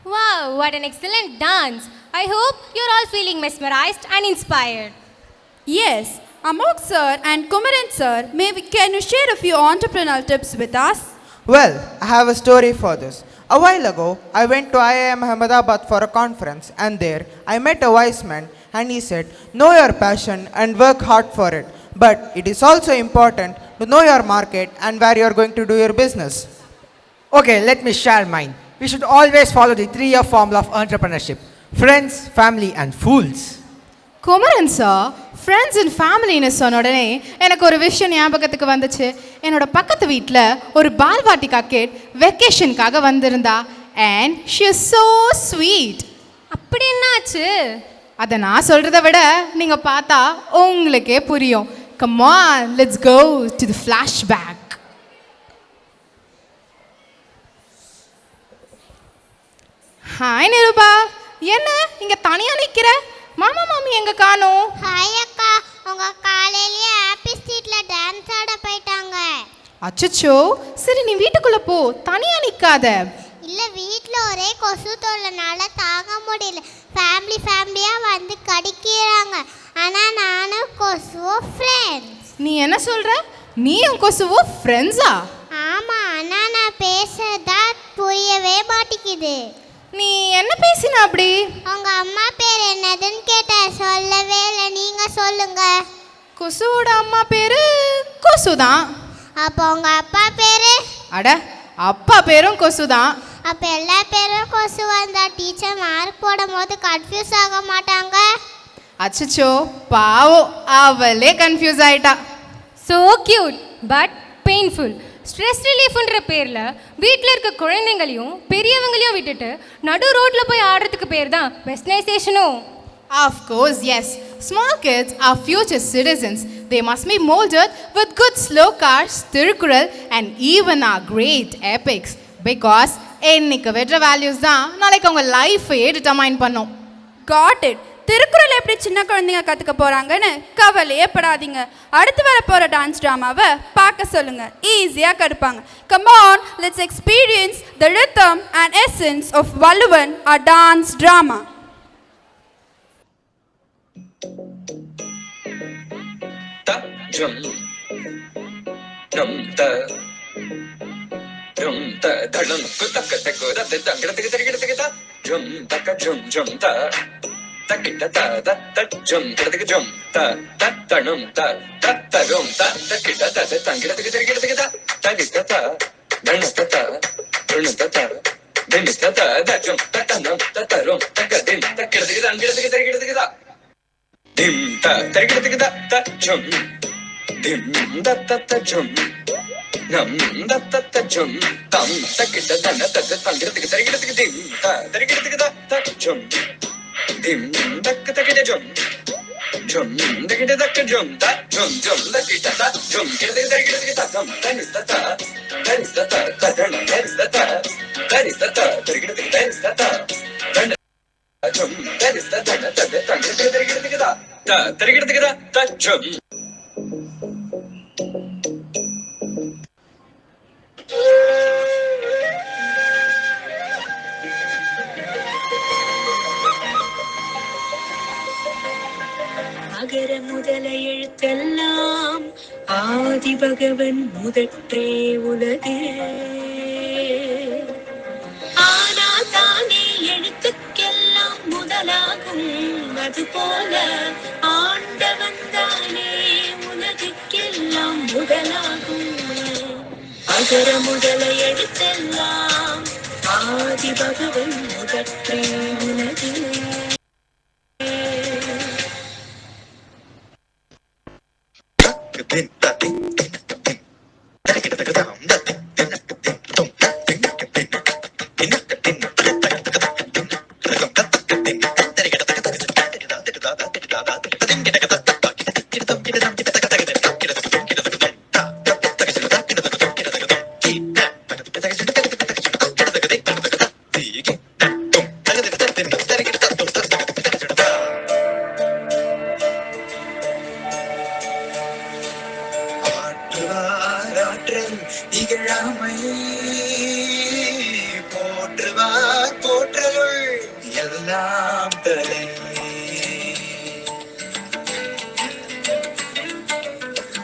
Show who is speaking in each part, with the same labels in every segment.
Speaker 1: Wow, what an excellent dance. I hope you're all feeling mesmerized and inspired.
Speaker 2: Yes, Amok sir and Kumaran sir, can you share a few entrepreneurial tips with us?
Speaker 3: Well, I have a story for this. A while ago, I went to IIM Ahmedabad for a conference, and there I met a wise man, and he said, "Know your passion and work hard for it. But it is also important to know your market and where you are going to do your business."
Speaker 4: Okay, let me share mine. We should always follow the 3-year formula of entrepreneurship: friends, family, and fools.
Speaker 5: Kumaran sir friends and ஃபேமிலின்னு சொன்ன உடனே எனக்கு ஒரு விஷயம் ஞாபகத்துக்கு வந்துச்சு. என்னோட பக்கத்து வீட்டில் ஒரு பால்வாட்டிகா கிட் வெக்கேஷனுக்காக வந்திருந்தா. And she is so sweet.
Speaker 1: அப்படி என்னாச்சு?
Speaker 5: அதை நான் சொல்கிறத விட நீங்கள் பார்த்தா உங்களுக்கே புரியும். Come on, let's go to the flashback. Hi Nirupa, என்ன இங்கே தனியாக நிற்கிற? மாமா மாமி எங்க காணோம்?
Speaker 6: ஹாய் அக்கா, உங்க காலையிலேயே ஹாப்பி ஸ்ட்ரீட்ல டான்ஸ் ஆட போயிட்டாங்க.
Speaker 5: அச்சச்சோ, சரி நீ வீட்டுக்குள்ள போ, தனியா நிக்காத.
Speaker 6: இல்ல, வீட்ல ஒரே கொசு தொல்லைனால தாங்க முடியல. ஃபேமிலியா வந்து கடிக்கிறாங்க. ஆனா நானும் கொசுவோ ஃப்ரெண்ட்ஸ்.
Speaker 5: நீ என்ன சொல்ற? நீயும் கொசுவோ ஃப்ரெண்ட்ஸா?
Speaker 6: ஆமா, ஆனா நான் பேசுறதா புரியவே மாட்டேங்குது.
Speaker 5: நீ என்ன பேசின அப்படி?
Speaker 6: உங்க அம்மா பேர் என்னதுன்னு கேட்ட, சொல்லவே இல்லை. நீங்க சொல்லுங்க.
Speaker 5: கொசுவோட அம்மா பேரு கொசுதான்.
Speaker 6: அப்போ உங்க அப்பா பேரு?
Speaker 5: அட, அப்பா பேரும் கொசுதான்.
Speaker 6: அப்போ எல்லா பேரும் கொசு வந்தா டீச்சர் மார்க் போடும் போது கன்ஃபியூஸ் ஆக மாட்டாங்க?
Speaker 5: அச்சச்சோ, பாவம், அவளே கன்ஃபியூஸ் ஆயிட்டா.
Speaker 1: So cute, but painful. Stress ரிலீஃப்ன்ற பேரில் வீட்டில் இருக்க குழந்தைங்களையும் பெரியவங்களையும் விட்டுட்டு நடு ரோட்டில் போய் ஆடுறதுக்கு பேர் தான் வெஸ்டர்னைசேஷனும்.
Speaker 5: Of course, yes. Small kids are future citizens. They must be molded with good slokas, Tirukkural, and even our great epics. Because இன்னைக்கு வெற்ற வேல்யூஸ் தான் நாளைக்கு அவங்க லைஃபையே டிட்டர்மைன் பண்ணும்.
Speaker 2: Got it. திருக்குறள் எப்படி சின்ன குழந்தைங்க கற்றுக்க போகிறாங்கன்னு கவலையே படாதீங்க. அடுத்து வர போகிற டான்ஸ் ட்ராமாவை பார்க்க சொல்லுங்க, ஈஸியாக கடுப்பாங்க. Come on, let's experience the rhythm and essence of Valluvan, a dance drama.
Speaker 7: Ta jum jum ta jum ta dhadam kutak tak da da gada ta jum tak jum ta takita ta da ta jum gada jum ta ta tanum ta ta rum ta takita ta da tangida ta tagita ta dhanata ta runata ta dhinita ta da jum ta tanum ta rum ta gadin ta gida ta dim ta tarigida ta jum dim da ta jum nam da ta jum tam takita dana ta tangida tarigida dim ta tarigida ta jum dim da takita jum jum takita ta jum ta jum takita ta jum tarigida ta tam tanis ta ta dana tanis ta tarigida tanis ta jum tanis ta dana ta tarigida ta tarigida ta jum
Speaker 8: அகர முதல எழுத்தெல்லாம் ஆதி பகவன் முதற்றே உலகு. ஆனா தானே எழுத்துக்கெல்லாம் முதலாகும், அதுபோல ஆண்டவன் தானே உலகுக்கெல்லாம் முதலாகும். அகர முதல எழுத்தெல்லாம் ஆதி பகவன் முதற்றே உலகு.
Speaker 7: எல்லாம் தலை.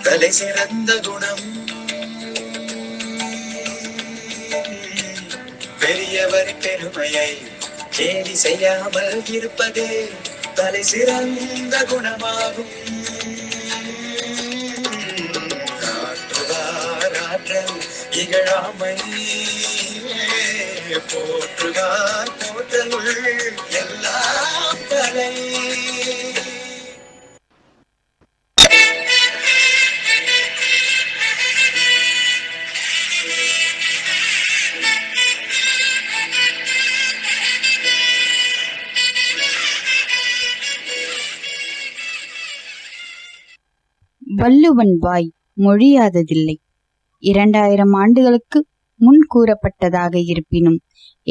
Speaker 7: தலை சிறந்த குணம் பெரியவர் பெருமையை கேலி செய்யாமல் இருப்பதே தலை சிறந்த குணமாகும். ஆற்றுவார் ஆற்றல் இகழாமை போற்றுகார் போற்றலுள் எல்லாம் தலை.
Speaker 9: வள்ளுவன் வாய் மொழியாததில்லை. 2000 ஆண்டுகளுக்கு முன் கூறப்பட்டதாக இருப்பினும்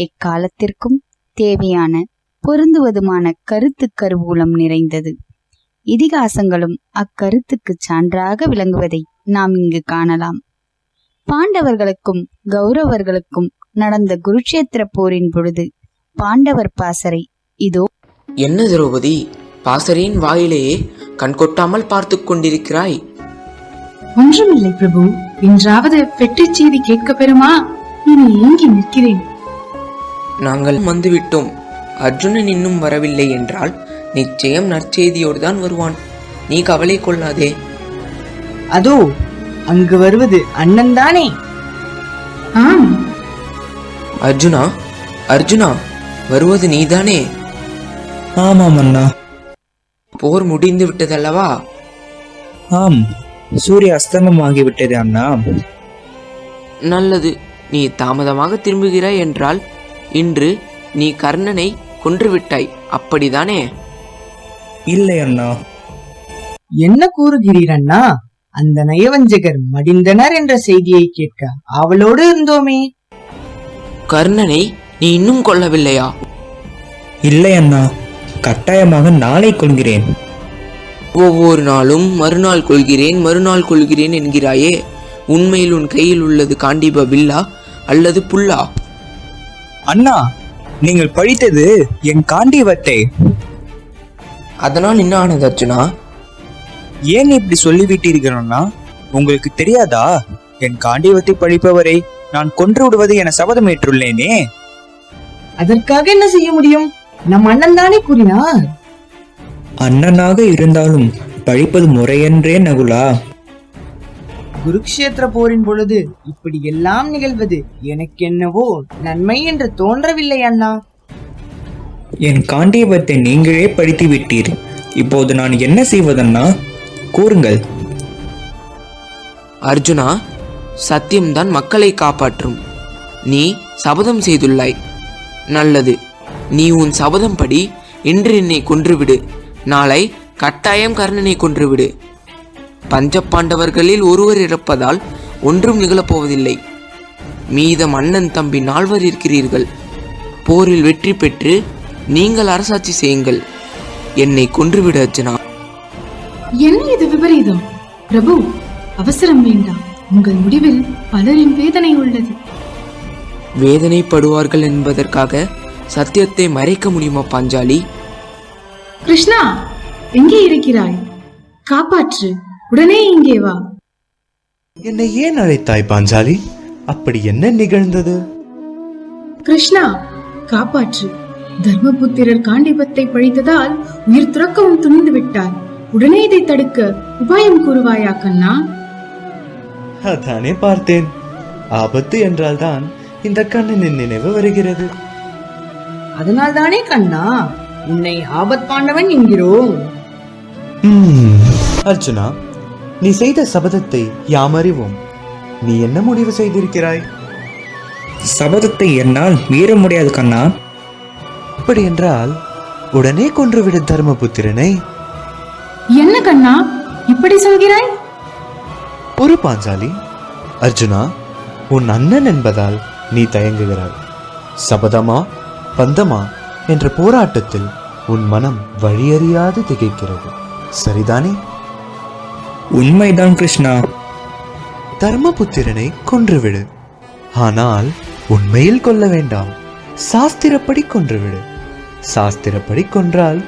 Speaker 9: எக்காலத்திற்கும் தேவையான பொருந்துவதுமான கருத்து கருவூலம் நிறைந்தது. இதிகாசங்களும் அக்கருத்துக்கு சான்றாக விளங்குவதை நாம் இங்கு காணலாம். பாண்டவர்களுக்கும் கௌரவர்களுக்கும் நடந்த குருட்சேத்திர போரின் பொழுது பாண்டவர் பாசறை இதோ.
Speaker 10: என்ன திரௌபதி, பாசறையின் வாயிலேயே கண்கொட்டாமல் பார்த்து கொண்டிருக்கிறாய்?
Speaker 11: ஒன்றுமில்லை பிரபு, இன்றாவது வெற்றிச் செய்தி கேட்க பெறுமா? இனி ஏங்கி நிற்கிறேன்.
Speaker 10: நாங்கள் வந்துவிட்டோம். அர்ஜுனன் இன்னும் வரவில்லை என்றால் நிச்சயம் நற்செய்தியோடு தான் வருவான். நீ கவலை கொள்ளாதே.
Speaker 4: அதோ அங்கு வருவது அண்ணன் தானே?
Speaker 11: ஆம்.
Speaker 10: அர்ஜுனா, அர்ஜுனா, வருவது நீதானே?
Speaker 12: ஆமாம் அண்ணா.
Speaker 10: போர் முடிந்து விட்டதல்லவா?
Speaker 12: ஆம், சூரிய அஸ்தமம் ஆகிவிட்டது அண்ணா.
Speaker 10: நல்லது. நீ தாமதமாக திரும்புகிறாய் என்றால் இன்று நீ கர்ணனை கொன்றுவிட்டாய், அப்படிதானே?
Speaker 12: இல்லை அண்ணா.
Speaker 4: என்ன கூறுகிறீர் அண்ணா? அந்த நயவஞ்சகர் மடிந்தனர் என்ற செய்தியை கேட்க அவளோடு இருந்தோமே.
Speaker 10: கர்ணனை நீ இன்னும் கொல்லவில்லையா?
Speaker 12: இல்லை அண்ணா, கட்டாயமாக நாளை கொள்கிறேன்.
Speaker 10: ஒவ்வொரு நாளும் மறுநாள் கொள்கிறேன் மறுநாள் கொள்கிறேன் என்கிறாயே. உண்மையில் உன் கையில் உள்ளது காண்டீப வில்லா அல்லது புல்லா?
Speaker 12: அண்ணா, நீங்கள் படித்தது என் காண்டீபத்தை.
Speaker 10: அதனால் என்ன ஆனது அர்ஜுனா?
Speaker 12: ஏன் இப்படி சொல்லிவிட்டீர்கள் அண்ணா? உங்களுக்கு தெரியாதா? என் காண்டீபத்தை படிப்பவரை நான் கொன்று விடுவது என சபதம் ஏற்றுள்ளேனே.
Speaker 4: அதற்காக என்ன செய்ய முடியும்? நம் அண்ணன் தானே கூறினார்.
Speaker 12: அண்ணனாக இருந்தாலும் படிப்பது முறையென்றே நகுலா.
Speaker 4: குருக்ஷேத்திர போரின் பொழுது இப்படி எல்லாம் நிகழ்வது எனக்கு என்னவோ நன்மை என்று தோன்றவில்லை அண்ணா.
Speaker 12: என் காண்டீபத்தை நீங்களே படித்து விட்டீர். இப்போது நான் என்ன செய்வதண்ணா? கூறுங்கள்.
Speaker 10: அர்ஜுனா, சத்தியம்தான் மக்களை காப்பாற்றும். நீ சபதம் செய்துள்ளாய். நல்லது. நீ உன் சபதம் படி இன்று என்னை கொன்றுவிடு. நாளை கட்டாயம் கர்ணனை கொன்றுவிடு. பஞ்ச பாண்டவர்களில் ஒருவர் இறப்பதால் ஒன்றும் நிகழப்போவதில்லை. மீதம் அண்ணன் தம்பி 4 இருக்கிறீர்கள். போரில் வெற்றி பெற்று நீங்கள் அரசாட்சி செய்யுங்கள். என்னை கொன்றுவிடு அர்ஜுனா.
Speaker 11: என்ன இது விபரீதம்? பிரபு, அவசரம் வேண்டாம். உங்கள் முடிவில் பலரின் வேதனை உள்ளது.
Speaker 10: வேதனைப்படுவார்கள் என்பதற்காக சத்தியத்தை மறைக்க முடியுமா பாஞ்சாலி?
Speaker 11: கிருஷ்ணா, எங்கே இருக்கிறாய்? காப்பாற்று, உடனே இங்கே வா.
Speaker 13: என்னை ஏன் அழைத்தாய் பாஞ்சாலி? அப்படி என்ன நிகழ்ந்தது?
Speaker 11: கிருஷ்ணா, காப்பாற்று. தர்மபுத்திரர் காண்டீபத்தை பழித்ததால் உயிர் துறக்கவும் துணிந்து விட்டார். உடனே இதை தடுக்க உபாயம் கூறுவாயா கண்ணா?
Speaker 13: அதானே பார்த்தேன். ஆபத்து என்றால்தான் இந்த கண்ணனின் நினைவு வருகிறது.
Speaker 4: அதனால் தானே கண்ணா உன்னை ஆபத் பாண்டவன் என்கிறோம்.
Speaker 13: அர்ஜுனா, நீ செய்த சபதத்தை யாம் அறிவோம். நீ என்ன முடிவு செய்திருக்கிறாய்?
Speaker 12: சபதத்தை என்னால் மீற முடியாது கண்ணா.
Speaker 13: அப்படி என்றால் உடனே கொன்றுவிடு தர்மபுத்திரனை.
Speaker 11: என்ன கண்ணா இப்படி சொல்கிறாய்?
Speaker 13: ஒரு பாஞ்சாலி, அர்ஜுனா, உன் அண்ணன் என்பதால் நீ தயங்குகிறாய். சபதமா பந்தமா என்ற போராட்டத்தில் உன் மனம் வழியறியாது திகைக்கிறது. சரிதானே?
Speaker 12: உண்மைதான் கிருஷ்ணா.
Speaker 13: தர்மபுத்திரனை கொன்றுவிடு. ஆனால் உண்மையில் கொல்ல வேண்டாம். சாஸ்திரப்படி கொன்றுவிடு. சாஸ்திரப்படி கொன்றால்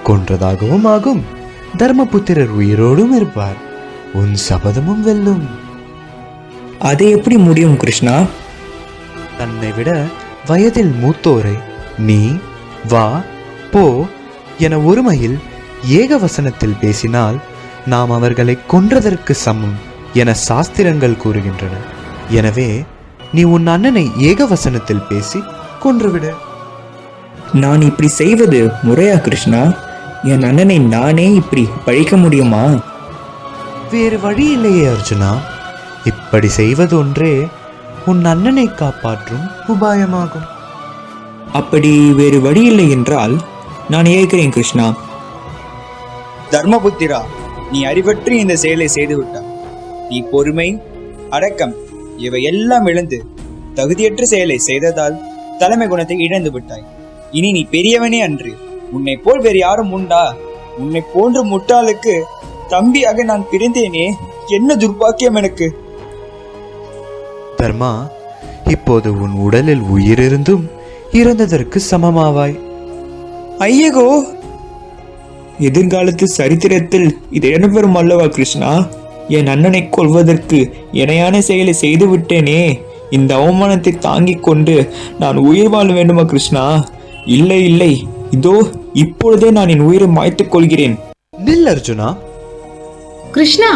Speaker 13: கொன்றதாகவும் ஆகும். தர்மபுத்திரர் உயிரோடும் இருப்பார். உன் சபதமும் வெல்லும்.
Speaker 12: அது எப்படி முடியும் கிருஷ்ணா?
Speaker 13: தன்னை விட வயதில் மூத்தோரை நீ, வா, போ என ஒருமையில் ஏகவசனத்தில் பேசினால் நாம் அவர்களை கொன்றதற்கு சமம் என சாஸ்திரங்கள் கூறுகின்றன. எனவே நீ உன் அண்ணனை ஏகவசனத்தில் பேசி கொன்றுவிடு.
Speaker 12: நான் இப்படி செய்வது முறையா கிருஷ்ணா? என் அண்ணனை நானே இப்படி பழிக்க முடியுமா?
Speaker 13: வேறு வழி இல்லையே அர்ஜுனா. இப்படி செய்வது ஒன்றே உன் அண்ணனை காப்பாற்றும் உபாயமாகும்.
Speaker 12: அப்படி வேறு வழி இல்லை என்றால் நான் ஏற்கிறேன் கிருஷ்ணா.
Speaker 14: தர்மபுத்திரா, நீ அறிவற்று இந்த செயலை செய்து விட்டாய். நீ பொறுமை, அடக்கம் இவை எல்லாம் இழந்து தகுதியற்ற செயலை செய்ததால் தலைமை குணத்தை இழந்து விட்டாய். இனி நீ பெரியவனே அன்று. உன்னை போல் வேறு யாரும் உண்டா? உன்னை போன்ற முட்டாளுக்கு தம்பியாக நான் பிறந்தேனே, என்ன துர்பாக்கியம் எனக்கு.
Speaker 13: தர்மா, இப்போது உன் உடலில் உயிர் இருந்தும் இறந்ததற்கு சமமாவாய்.
Speaker 12: ஐயகோ, எதிர்காலத்து சரித்திரத்தில் இது இடம்பெறும் அல்லவா கிருஷ்ணா? என் அண்ணனை கொல்வதற்கு இணையான செயலை செய்து விட்டேனே. இந்த அவமானத்தை தாங்கிக் கொண்டு நான் உயிர் வாழ வேண்டுமா கிருஷ்ணா? இல்லை இல்லை, இதோ இப்பொழுதே நான் என் உயிரை மாய்த்துக் கொள்கிறேன்.
Speaker 13: நில் அர்ஜுனா.
Speaker 11: கிருஷ்ணா,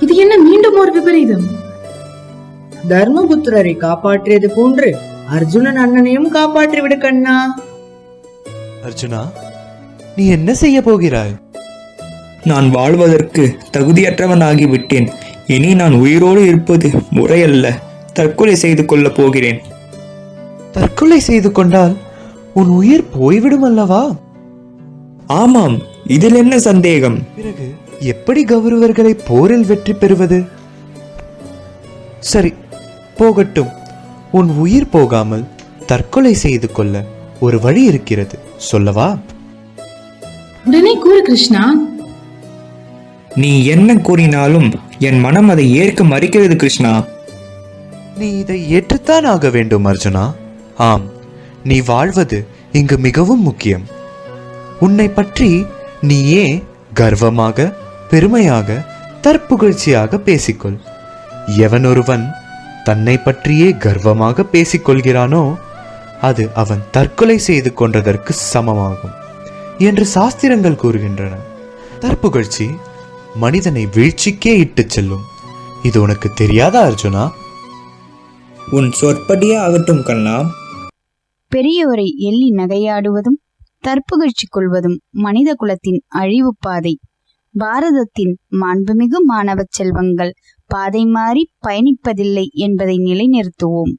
Speaker 11: இது என்ன மீண்டும் ஒரு விபரீதம்?
Speaker 15: தர்மபுத்திரரை காப்பாற்றியது போன்று அர்ஜுனன் அண்ணனையும் காப்பாற்றி விடு கண்ணா.
Speaker 13: அர்ஜுனா, நீ என்ன செய்ய போகிறாய்?
Speaker 12: நான் வாழ்வதற்கு தகுதியற்றவன் ஆகிவிட்டேன். இனி நான் உயிரோடு இருப்பது முறையல்ல. தற்கொலை செய்து கொள்ளப் போகிறேன்.
Speaker 13: தற்கொலை செய்து கொண்டால் உன் உயிர் போய்விடும் அல்லவா?
Speaker 12: ஆமாம், இதில் என்ன சந்தேகம்?
Speaker 13: பிறகு எப்படி கௌரவர்களை போரில் வெற்றி பெறுவது? சரி, போகட்டும். உன் உயிர் போகாமல் தற்கொலை செய்து கொள்ள ஒரு வழி இருக்கிறது, சொல்லவா?
Speaker 11: உடனே கூறு கிருஷ்ணா.
Speaker 12: நீ என்ன கூறினாலும் என் மனம் அதை ஏற்க மறுக்கிறது கிருஷ்ணா.
Speaker 13: நீ இதை ஏற்றுத்தான் ஆக வேண்டும் அர்ஜுனா. ஆம், நீ வாழ்வது இங்கு மிகவும் முக்கியம். உன்னை பற்றி நீயே கர்வமாக, பெருமையாக, தற்புகழ்ச்சியாக பேசிக்கொள். எவனொருவன் தன்னை பற்றியே கர்வமாக பேசிக்கொள்கிறானோ அது அவன் தற்கொலை செய்து கொண்டதற்கு சமமாகும் என்று சாஸ்திரங்கள் கூறுகின்றன. தற்புகழ்ச்சி மனிதனை வீழ்ச்சிக்கே இட்டுச் செல்லும். இது உனக்கு தெரியாதா அர்ஜுனா?
Speaker 12: உன் சொற்படியே ஆகட்டும் கண்ணா.
Speaker 9: பெரியவரை எள்ளி நகையாடுவதும் தற்புகழ்ச்சி கொள்வதும் மனித குலத்தின் அழிவு பாதை. பாரதத்தின் மாண்புமிகு மாணவ செல்வங்கள் பாதை மாறி பயணிப்பதில்லை என்பதை நிலைநிறுத்துவோம்.